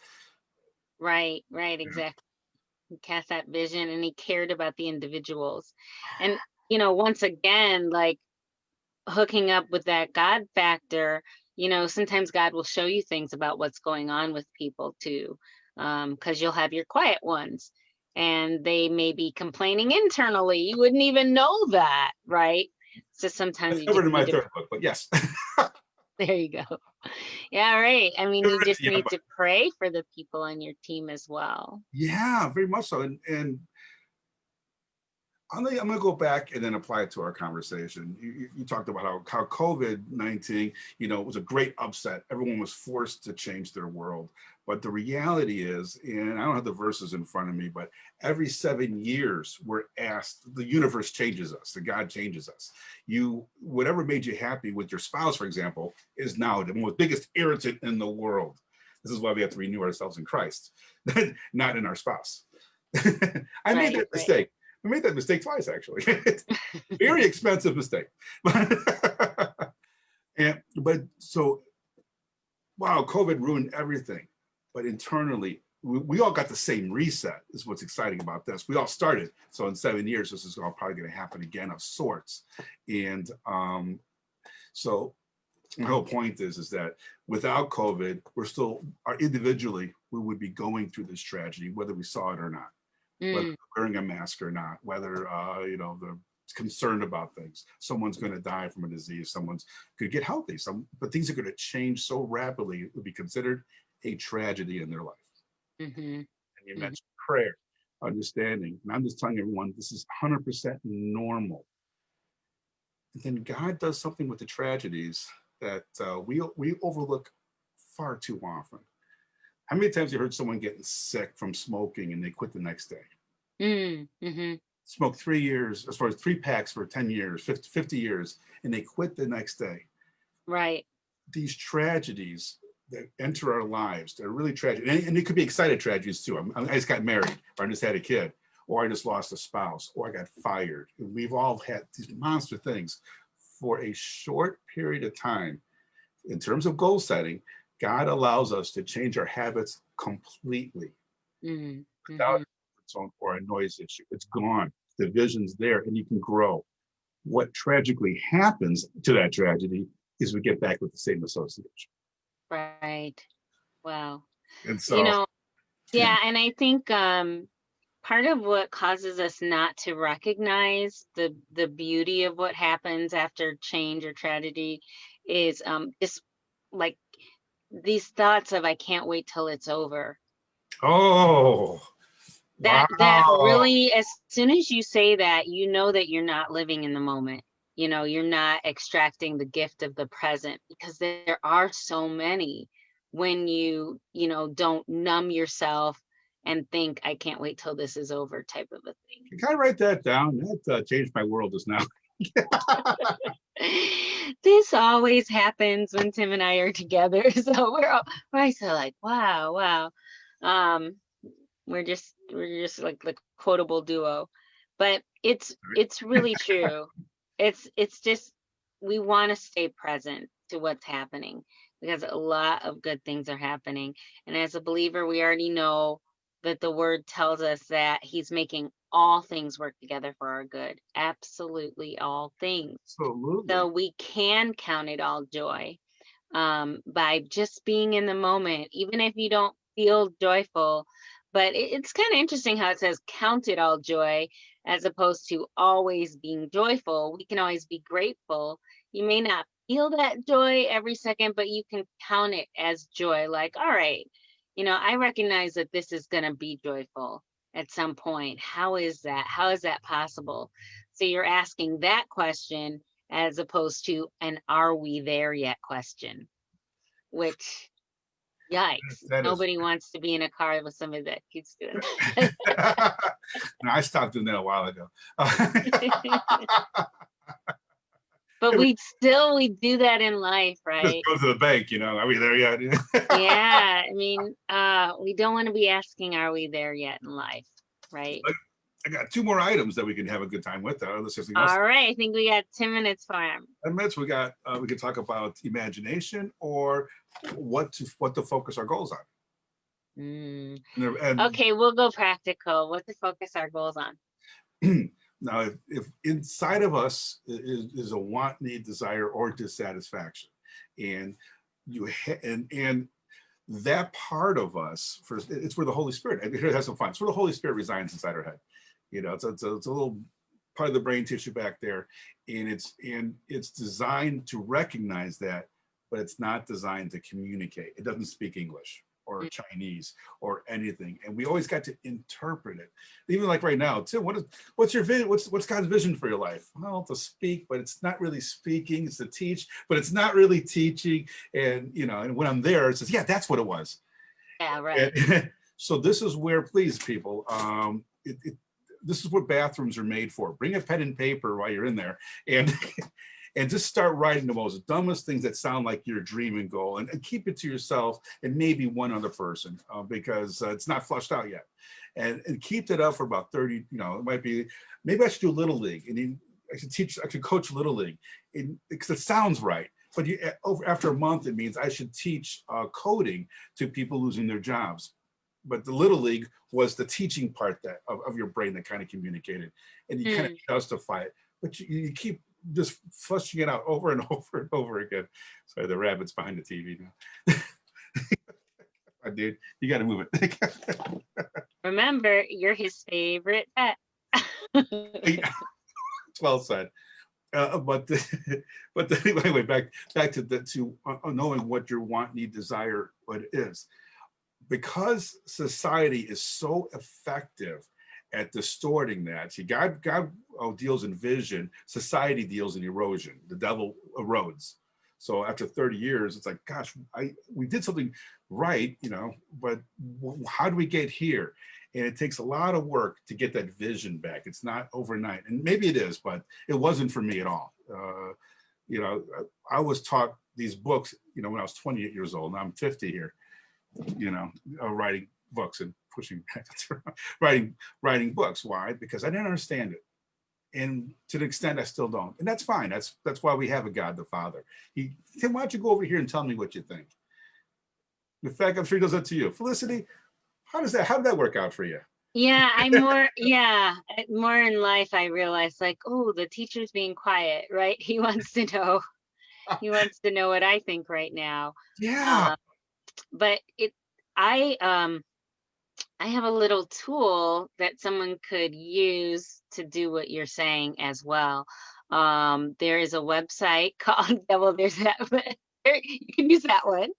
Right, Yeah. exactly. He cast that vision and he cared about the individuals. And, once again, like hooking up with that God factor, sometimes God will show you things about what's going on with people too. Because you'll have your quiet ones and they may be complaining internally. You wouldn't even know that, right? So sometimes That's you covered just in my need to, third book, but yes. there you go. Yeah, right. I mean, you just need to pray for the people on your team as well. Yeah, very much so. And I'm going to go back and then apply it to our conversation. You talked about how COVID-19, was a great upset. Everyone was forced to change their world. But the reality is, and I don't have the verses in front of me, but every 7 years we're asked, the universe changes us, the God changes us. Whatever made you happy with your spouse, for example, is now the most biggest irritant in the world. This is why we have to renew ourselves in Christ, not in our spouse. I made Right, that mistake. I made that mistake twice, actually. Very expensive mistake. But so, wow, COVID ruined everything. But internally, we all got the same reset, is what's exciting about this. We all started. So in 7 years, this is all probably going to happen again of sorts. And so my whole point is that without COVID, individually, we would be going through this tragedy, whether we saw it or not. Whether Mm, wearing a mask or not, whether they're concerned about things. Someone's going to die from a disease. Someone's could get healthy. But things are going to change so rapidly. It would be considered a tragedy in their life. mhm, And you mhm. mentioned prayer, understanding. And I'm just telling everyone this is 100% normal. And then God does something with the tragedies that we overlook far too often. How many times you heard someone getting sick from smoking and they quit the next day? Mm, mhm. Smoked 3 years, as far as 3 packs for 10 years, 50 years, and they quit the next day. Right. These tragedies that enter our lives, they're really tragic. And it could be excited tragedies too. I just got married, or I just had a kid, or I just lost a spouse, or I got fired. And we've all had these monster things for a short period of time. In terms of goal setting, God allows us to change our habits completely Mm, without mhm. its own or a noise issue. It's gone. The vision's there and you can grow. What tragically happens to that tragedy is we get back with the same association. Right. Wow. And You so, know, yeah. yeah, and I think part of what causes us not to recognize the beauty of what happens after change or tragedy is just like these thoughts of I can't wait till it's over. Oh, That wow. really, as soon as you say that, you know that you're not living in the moment. You're not extracting the gift of the present because there are so many when don't numb yourself and think, I can't wait till this is over type of a Can I write that down? That changed my world just now. thing. This always happens when Tim and I are together. So we're always so like, wow, wow. Um, we're just like the quotable duo, but it's really true. It's just we want to stay present to what's happening because a lot of good things are happening, and as a believer we already know that the word tells us that he's making all things work together for our good, absolutely all things. So Absolutely. we can count it all joy, by just being in the moment, even if you don't feel joyful. But it's kind of interesting how it says count it all joy as opposed to always being joyful. We can always be grateful. You may not feel that joy every second, but you can count it as joy. Like, all right, I recognize that this is going to be joyful. at some point. How is that? How is that possible? So you're asking that question as opposed to an "are we there yet" question, which, yikes, That is. nobody wants to be in a car with somebody that keeps doing that. No, I stopped doing that a while ago. But we do that in life, Just right? go to the bank, are we there yet? Yeah, I mean, we don't want to be asking, "Are we there yet" in life, right? I got two more items that we can have a good time with. Unless there's something else. All right, I think we got 10 minutes for him. 10 minutes. We can talk about imagination or what to focus our goals on. Mm. And Okay, we'll go practical. What to focus our goals on? now, if inside of us is a want, need, desire, or dissatisfaction, and and that part of us, it's where the Holy Spirit. And here it has some fun. It's where the Holy Spirit resides inside our head. It's a little part of the brain tissue back there, and it's designed to recognize that, but it's not designed to communicate. It doesn't speak English or Mm. Chinese or anything, and we always got to interpret it. Even like right now, Tim, what's your vision? What's God's vision for your life? Well, to speak, but it's not really speaking. It's to teach, but it's not really teaching. And when I'm there, it says, yeah, that's what it was. Yeah, right. So this is where, please, people, this is what bathrooms are made for. Bring a pen and paper while you're in there, and and just start writing the most dumbest things that sound like your dream and goal, and keep it to yourself and maybe one other person, because it's not flushed out yet, and keep it up for about 30. It might be, maybe I should do little league, and I should coach little league, because it sounds right. But after a month, it means I should teach coding to people losing their jobs. But the little league was the teaching part of your brain that kind of communicated, and you kind of Mm. justify it, but you keep just flushing it out over and over and over again. Sorry, the rabbit's behind the TV now. Oh, dude, you got to move it. Remember, you're his favorite pet. Well said. But anyway, back to knowing what your want, need, desire, what it is, because society is so effective at distorting that. See, God deals in vision, society deals in erosion. The devil erodes. So after 30 years, it's like, gosh, we did something right, but how do we get here? And it takes a lot of work to get that vision back. It's not overnight, and maybe it is, but it wasn't for me at all. I was taught these books, when I was 28 years old. Now I'm 50 here, writing books and pushing writing books. Why? Because I didn't understand it, and to the extent I still don't, and that's fine. That's why we have a God the Father. Tim, why don't you go over here and tell me what you think? In fact, I'm sure he does that to you. Felicity, how did that work out for you? Yeah, more in life, I realized, like, oh, the teacher's being quiet, right? He wants to know what I think right now. Yeah. Uh, but I have a little tool that someone could use to do what you're saying as well. There is a website called, yeah, well, there's that, you can use that one.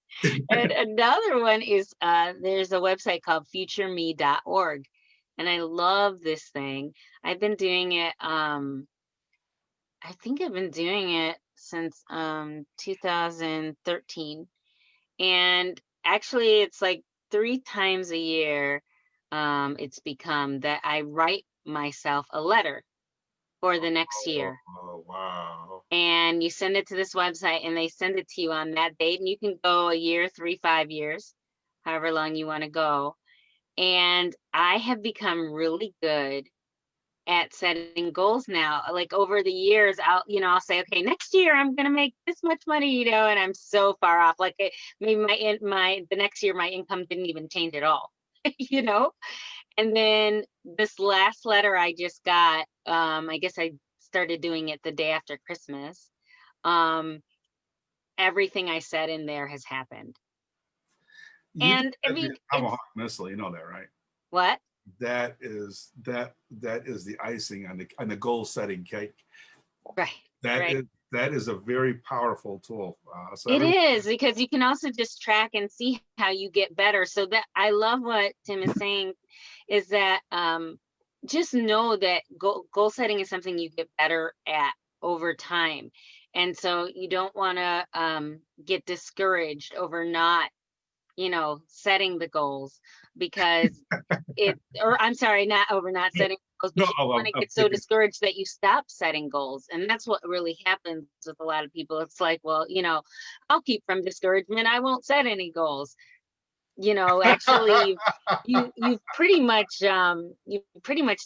And another one is, there's a website called futureme.org. And I love this thing. I've been doing it, I think I've been doing it since 2013. And actually, it's like 3 times a year, it's become that I write myself a letter for the next year. Oh, wow. And you send it to this website, and they send it to you on that date. And you can go a year, 3, 5 years, however long you want to go. And I have become really good at setting goals now. Like over the years, I'll say, okay, next year I'm gonna make this much money, and I'm so far off. Like maybe the next year my income didn't even change at all, you know. And then this last letter I just got, I guess I started doing it the day after Christmas. Um, Everything I said in there has happened, You just and I said the mean, tomahawk it's missile. You know that, right? what? That is the icing on the goal setting cake. Right, That right. is That is a very powerful tool. So It everyone, is, because you can also just track and see how you get better. So that I love what Tim is saying, is that just know that goal setting is something you get better at over time. And so you don't want to get discouraged over not, setting the goals, because or I'm sorry, not over not setting goals, no, but you don't want to I'm get so thinking, discouraged that you stop setting goals. And that's what really happens with a lot of people. It's like, well, I'll keep from discouragement. I won't set any goals. Actually, you've pretty much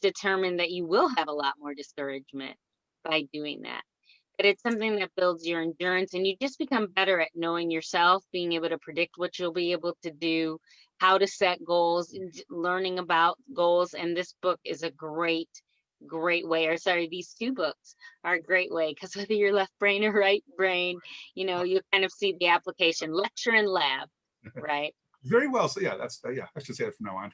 determined that you will have a lot more discouragement by doing that. But it's something that builds your endurance, and you just become better at knowing yourself, being able to predict what you'll be able to do, how to set goals, and learning about goals. And this book is a great way, or sorry, these two books are a great way, because whether you're left brain or right brain, you kind of see the application, lecture and lab, right? very well. So yeah, yeah, I should say that from now on.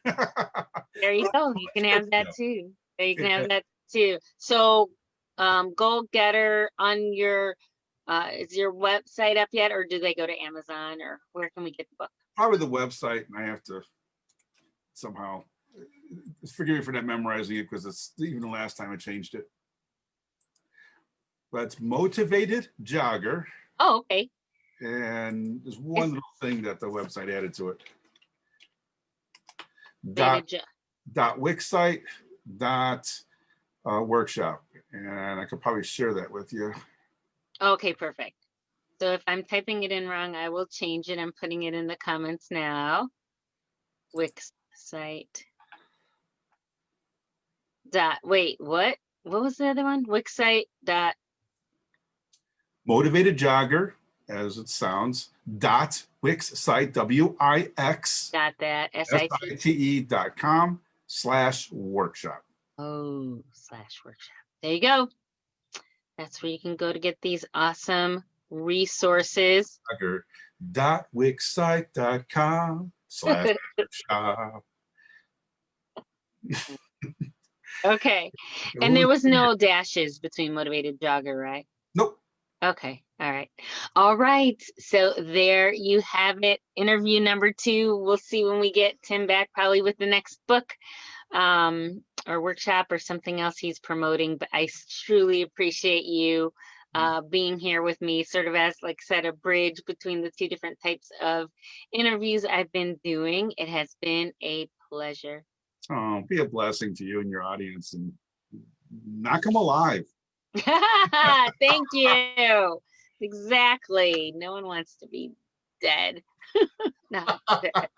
There you go. You can have Yeah. that too. There you can have that too. So, Goal Getter on your, is your website up yet, or do they go to Amazon, or where can we get the book? Probably the website, and I have to somehow forgive me for not memorizing it, because it's even the last time I changed it. But it's Motivated Jogger. Oh, okay. And there's one little thing that the website added to it. Beta Dot Wixsite dot workshop, and I could probably share that with you. Okay, perfect. So if I'm typing it in wrong, I will change it. I'm putting it in the comments now. Wixsite. Wait, what? What was the other one? Wixsite dot. Motivated Jogger, as it sounds, dot Wixsite, WIX Dot that SIT. SITE.com/workshop. Oh, /workshop. There you go. That's where you can go to get these awesome resources. Dot Wixsite.com/workshop. Okay. And there was no dashes between Motivated Jogger, right? Nope. Okay. All right. All right. So there you have it. Interview number 2. We'll see when we get Tim back, probably with the next book, or workshop or something else he's promoting. But I truly appreciate you being here with me, sort of as, like I said, a bridge between the two different types of interviews I've been doing. It has been a pleasure. Oh, be a blessing to you and your audience, and knock them alive. Thank you. Exactly. No one wants to be dead. Not dead.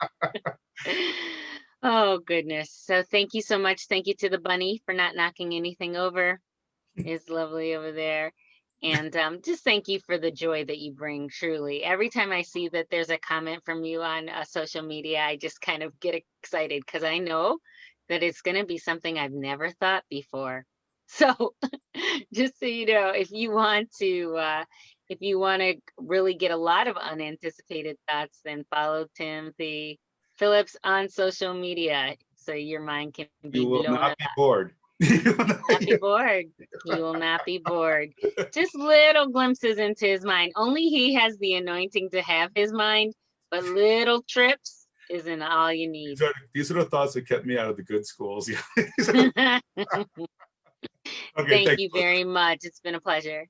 Oh, goodness. So thank you so much. Thank you to the bunny for not knocking anything over. It's lovely over there. And just thank you for the joy that you bring, truly. Every time I see that there's a comment from you on social media, I just kind of get excited, because I know that it's going to be something I've never thought before. So just so you know, if you want to really get a lot of unanticipated thoughts, then follow Timothy Phillips on social media, so your mind can be You will blown not up. be bored. Not be bored. He will not be bored. Just little glimpses into his mind. Only he has the anointing to have his mind, but little trips isn't all you need. These are the thoughts that kept me out of the good schools. Okay, thank you very much. It's been a pleasure.